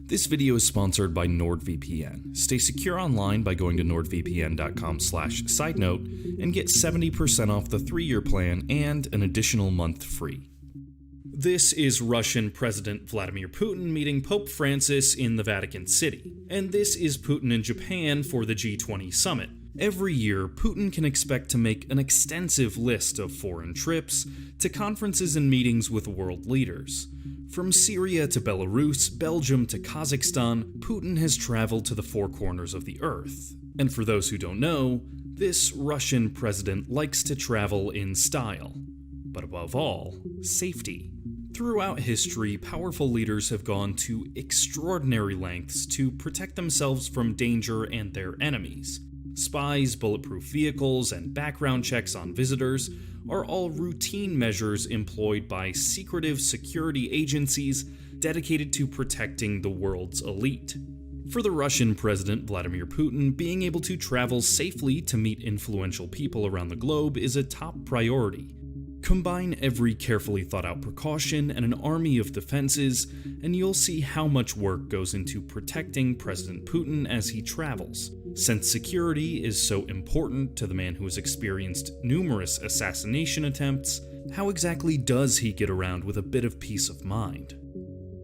This video is sponsored by NordVPN. Stay secure online by going to nordvpn.com/sidenote and get 70% off the 3-year plan and an additional month free. This is Russian President Vladimir Putin meeting Pope Francis in the Vatican City. And this is Putin in Japan for the G20 summit. Every year, Putin can expect to make an extensive list of foreign trips to conferences and meetings with world leaders. From Syria to Belarus, Belgium to Kazakhstan, Putin has traveled to the four corners of the earth. And for those who don't know, this Russian president likes to travel in style. But above all, safety. Throughout history, powerful leaders have gone to extraordinary lengths to protect themselves from danger and their enemies. Spies, bulletproof vehicles, and background checks on visitors are all routine measures employed by secretive security agencies dedicated to protecting the world's elite. For the Russian President Vladimir Putin, being able to travel safely to meet influential people around the globe is a top priority. Combine every carefully thought out precaution and an army of defenses, and you'll see how much work goes into protecting President Putin as he travels. Since security is so important to the man who has experienced numerous assassination attempts, how exactly does he get around with a bit of peace of mind?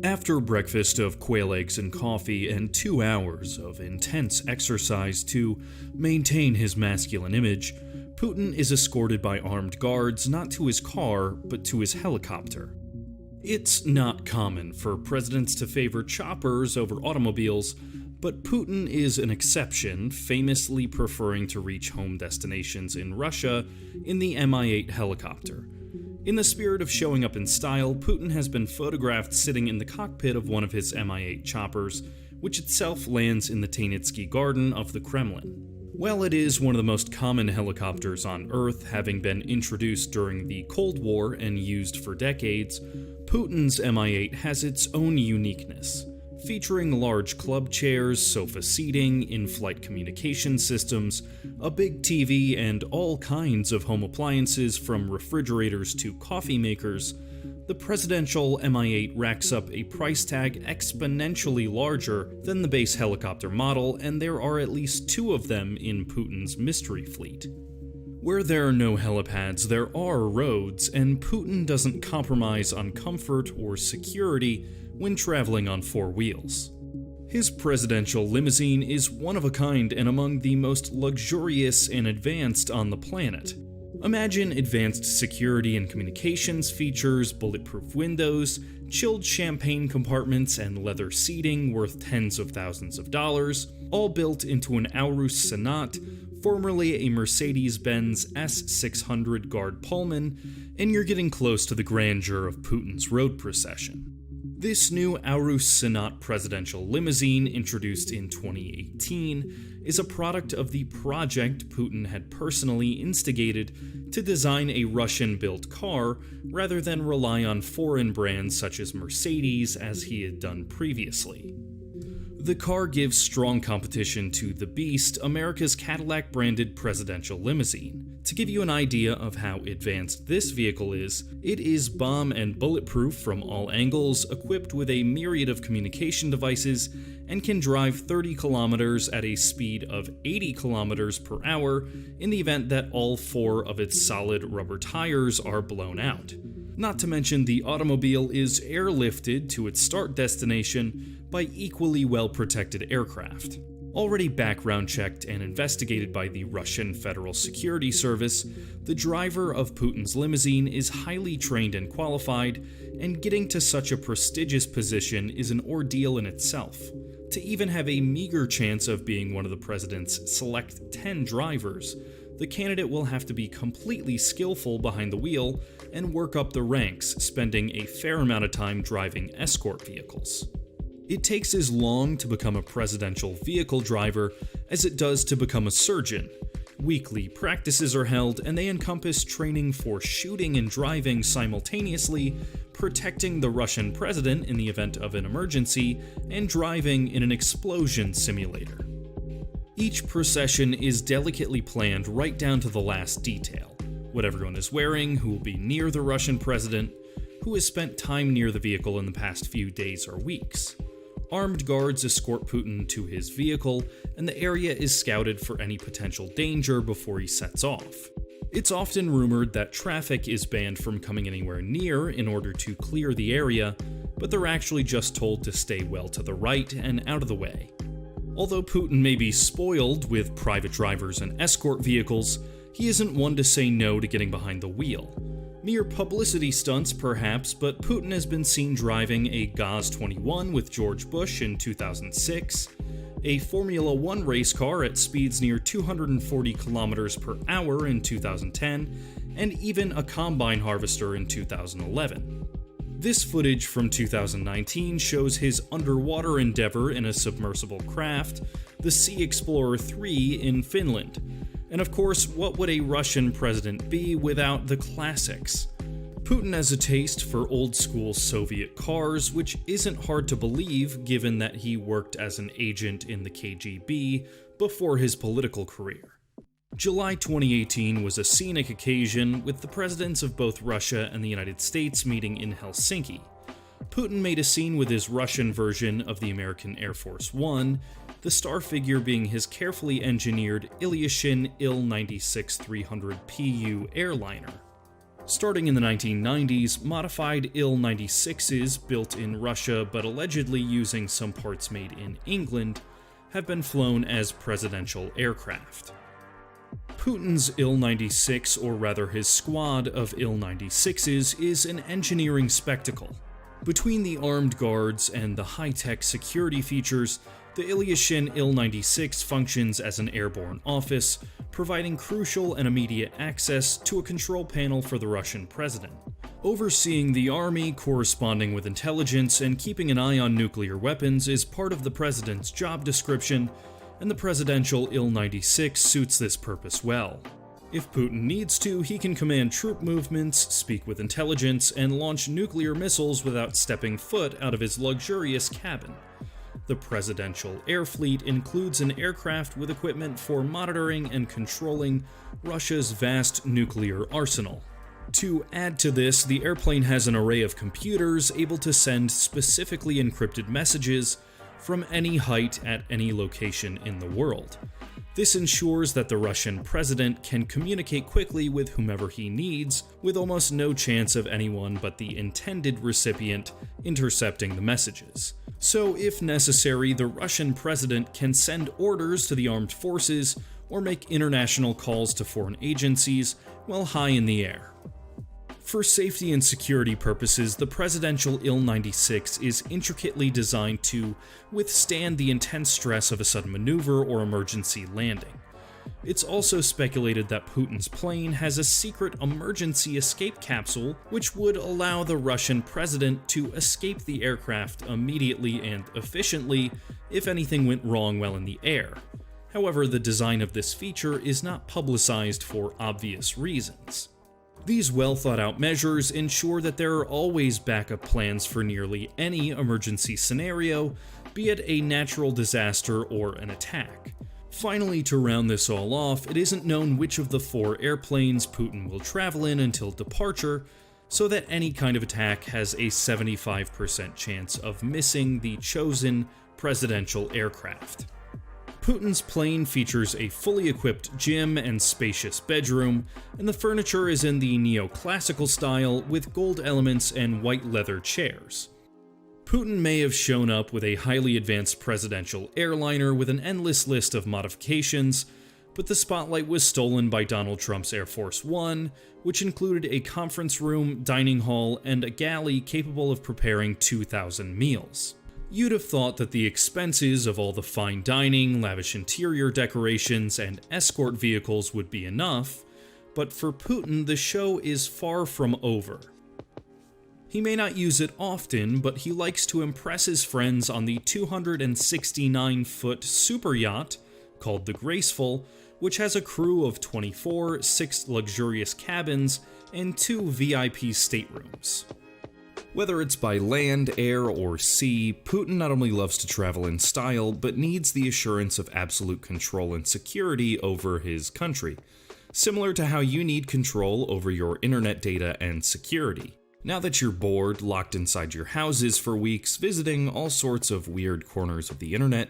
After a breakfast of quail eggs and coffee and 2 hours of intense exercise to maintain his masculine image, Putin is escorted by armed guards not to his car, but to his helicopter. It's not common for presidents to favor choppers over automobiles, but Putin is an exception, famously preferring to reach home destinations in Russia in the Mi-8 helicopter. In the spirit of showing up in style, Putin has been photographed sitting in the cockpit of one of his Mi-8 choppers, which itself lands in the Tenitsky Garden of the Kremlin. While it is one of the most common helicopters on Earth, having been introduced during the Cold War and used for decades, Putin's Mi-8 has its own uniqueness, featuring large club chairs, sofa seating, in-flight communication systems, a big TV, and all kinds of home appliances from refrigerators to coffee makers. The presidential Mi-8 racks up a price tag exponentially larger than the base helicopter model, and there are at least 2 of them in Putin's mystery fleet. Where there are no helipads, there are roads, and Putin doesn't compromise on comfort or security when traveling on 4 wheels. His presidential limousine is one of a kind and among the most luxurious and advanced on the planet. Imagine advanced security and communications features, bulletproof windows, chilled champagne compartments, and leather seating worth tens of thousands of dollars, all built into an Aurus Sonat, formerly a Mercedes-Benz S600 Guard Pullman, and you're getting close to the grandeur of Putin's road procession. This new Aurus Sonat presidential limousine, introduced in 2018, is a product of the project Putin had personally instigated to design a Russian-built car rather than rely on foreign brands such as Mercedes as he had done previously. The car gives strong competition to the Beast, America's Cadillac-branded presidential limousine. To give you an idea of how advanced this vehicle is, it is bomb and bulletproof from all angles, equipped with a myriad of communication devices, and can drive 30 kilometers at a speed of 80 kilometers per hour in the event that all 4 of its solid rubber tires are blown out. Not to mention the automobile is airlifted to its start destination by equally well-protected aircraft. Already background checked and investigated by the Russian Federal Security Service, the driver of Putin's limousine is highly trained and qualified, and getting to such a prestigious position is an ordeal in itself. To even have a meager chance of being one of the president's select 10 drivers, the candidate will have to be completely skillful behind the wheel and work up the ranks, spending a fair amount of time driving escort vehicles. It takes as long to become a presidential vehicle driver as it does to become a surgeon. Weekly practices are held, and they encompass training for shooting and driving simultaneously, protecting the Russian president in the event of an emergency, and driving in an explosion simulator. Each procession is delicately planned right down to the last detail. What everyone is wearing, who will be near the Russian president, who has spent time near the vehicle in the past few days or weeks. Armed guards escort Putin to his vehicle, and the area is scouted for any potential danger before he sets off. It's often rumored that traffic is banned from coming anywhere near in order to clear the area, but they're actually just told to stay well to the right and out of the way. Although Putin may be spoiled with private drivers and escort vehicles, he isn't one to say no to getting behind the wheel. Mere publicity stunts, perhaps, but Putin has been seen driving a Gaz-21 with George Bush in 2006, a Formula One race car at speeds near 240 kilometers per hour in 2010, and even a combine harvester in 2011. This footage from 2019 shows his underwater endeavor in a submersible craft, the Sea Explorer 3 in Finland. And of course, what would a Russian president be without the classics? Putin has a taste for old-school Soviet cars, which isn't hard to believe given that he worked as an agent in the KGB before his political career. July 2018 was a scenic occasion, with the presidents of both Russia and the United States meeting in Helsinki. Putin made a scene with his Russian version of the American Air Force One, the star figure being his carefully engineered Ilyushin Il-96-300 PU airliner. Starting in the 1990s, modified Il-96s, built in Russia but allegedly using some parts made in England, have been flown as presidential aircraft. Putin's Il-96, or rather his squad of Il-96s, is an engineering spectacle. Between the armed guards and the high-tech security features, the Ilyushin Il-96 functions as an airborne office, providing crucial and immediate access to a control panel for the Russian president. Overseeing the army, corresponding with intelligence, and keeping an eye on nuclear weapons is part of the president's job description, and the presidential Il-96 suits this purpose well. If Putin needs to, he can command troop movements, speak with intelligence, and launch nuclear missiles without stepping foot out of his luxurious cabin. The presidential air fleet includes an aircraft with equipment for monitoring and controlling Russia's vast nuclear arsenal. To add to this, the airplane has an array of computers able to send specifically encrypted messages from any height at any location in the world. This ensures that the Russian president can communicate quickly with whomever he needs, with almost no chance of anyone but the intended recipient intercepting the messages. So, if necessary, the Russian president can send orders to the armed forces or make international calls to foreign agencies while high in the air. For safety and security purposes, the presidential Il-96 is intricately designed to withstand the intense stress of a sudden maneuver or emergency landing. It's also speculated that Putin's plane has a secret emergency escape capsule which would allow the Russian president to escape the aircraft immediately and efficiently if anything went wrong while in the air. However, the design of this feature is not publicized for obvious reasons. These well-thought-out measures ensure that there are always backup plans for nearly any emergency scenario, be it a natural disaster or an attack. Finally, to round this all off, it isn't known which of the 4 airplanes Putin will travel in until departure, so that any kind of attack has a 75% chance of missing the chosen presidential aircraft. Putin's plane features a fully equipped gym and spacious bedroom, and the furniture is in the neoclassical style with gold elements and white leather chairs. Putin may have shown up with a highly advanced presidential airliner with an endless list of modifications, but the spotlight was stolen by Donald Trump's Air Force One, which included a conference room, dining hall, and a galley capable of preparing 2,000 meals. You'd have thought that the expenses of all the fine dining, lavish interior decorations, and escort vehicles would be enough, but for Putin, the show is far from over. He may not use it often, but he likes to impress his friends on the 269-foot super yacht, called the Graceful, which has a crew of 24, 6 luxurious cabins, and 2 VIP staterooms. Whether it's by land, air, or sea, Putin not only loves to travel in style, but needs the assurance of absolute control and security over his country, similar to how you need control over your internet data and security. Now that you're bored, locked inside your houses for weeks, visiting all sorts of weird corners of the internet,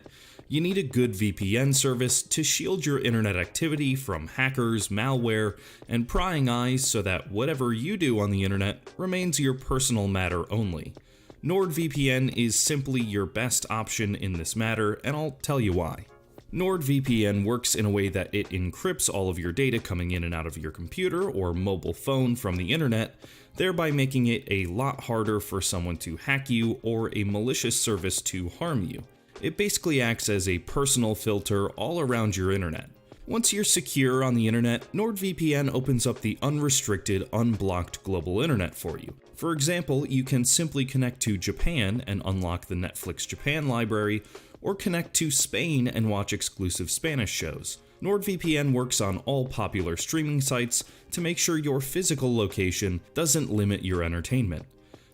you need a good VPN service to shield your internet activity from hackers, malware, and prying eyes so that whatever you do on the internet remains your personal matter only. NordVPN is simply your best option in this matter, and I'll tell you why. NordVPN works in a way that it encrypts all of your data coming in and out of your computer or mobile phone from the internet, thereby making it a lot harder for someone to hack you or a malicious service to harm you. It basically acts as a personal filter all around your internet. Once you're secure on the internet, NordVPN opens up the unrestricted, unblocked global internet for you. For example, you can simply connect to Japan and unlock the Netflix Japan library, or connect to Spain and watch exclusive Spanish shows. NordVPN works on all popular streaming sites to make sure your physical location doesn't limit your entertainment.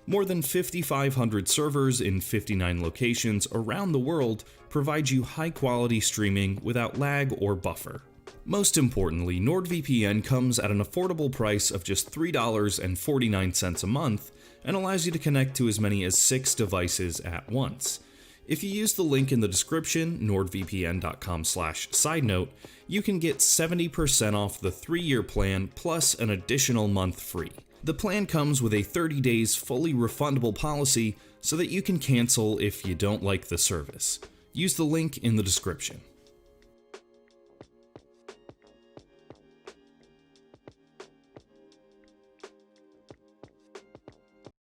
More than 5,500 servers in 59 locations around the world provide you high-quality streaming without lag or buffer. Most importantly, NordVPN comes at an affordable price of just $3.49 a month and allows you to connect to as many as 6 devices at once. If you use the link in the description, nordvpn.com/sidenote, you can get 70% off the 3-year plan plus an additional month free. The plan comes with a 30 days fully refundable policy so that you can cancel if you don't like the service. Use the link in the description.